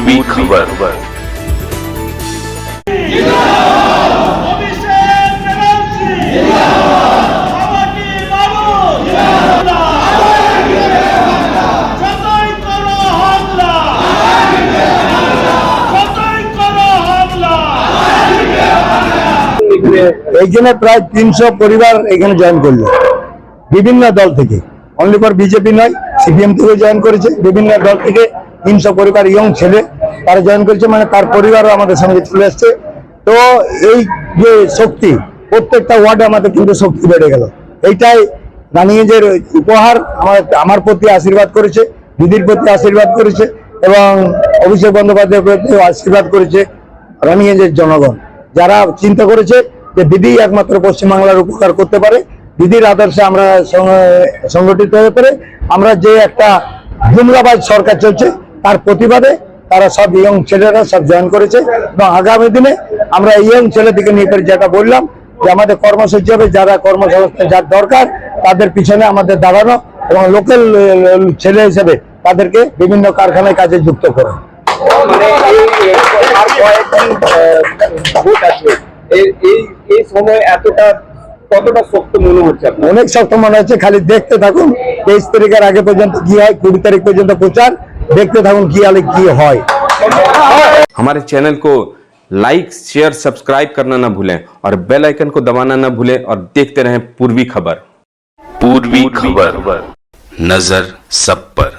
पूर्वी खबर। এইখানে প্রায় 300 পরিবার এখানে জয়েন করলো বিভিন্ন দল থেকে, অনলি ফর বিজেপি নয়, সিপিএম থেকে জয়েন করেছে, বিভিন্ন দল থেকে 300 পরিবার ইয়ং ছেলে তারা জয়েন করেছে, মানে তার পরিবারও আমাদের সঙ্গে চলে আসছে। তো এই যে শক্তি, প্রত্যেকটা ওয়ার্ডে আমাদের কিন্তু শক্তি বেড়ে গেল। এইটাই রানিগঞ্জের উপহার। আমার প্রতি আশীর্বাদ করেছে, দিদির প্রতি আশীর্বাদ করেছে এবং অভিষেক বন্দ্যোপাধ্যায়ের প্রতি আশীর্বাদ করেছে রানিগঞ্জের জনগণ, যারা চিন্তা করেছে যে দিদি একমাত্র পশ্চিমবাংলার উপকার করতে পারে। দিদির আদর্শে আমরা সংগঠিত হয়ে পড়ে আমরা যে একটা জুমলাবাজ সরকার চলছে তার প্রতিবাদে তারা সব ইয়ং ছেলেরা সব জয়েন করেছে এবং আগামী দিনে আমরা ইয়ং ছেলেদিকে নিয়ে পড়ে যেটা বললাম যে আমাদের কর্মসূচি হবে, যারা কর্মসংস্থান যার দরকার তাদের পিছনে আমাদের দাঁড়ানো এবং লোকাল ছেলে হিসেবে তাদেরকে বিভিন্ন কারখানায় কাজে যুক্ত করা। মানে এই সময় এতটা কতটা শক্ত মনে হচ্ছে? অনেক শক্ত মনে হচ্ছে। খালি দেখতে থাকুন, 23 তারিখের আগে পর্যন্ত কি হয়, 20 তারিখ পর্যন্ত প্রচার, দেখতে থাকুন কি আলে কি হয়। हमारे चैनल को लाइक शेयर सब्सक्राइब करना ना भूलें और बेल आइकन को दबाना ना भूलें और देखते रहें पूर्वी खबर। पूर्वी खबर, नजर सब पर।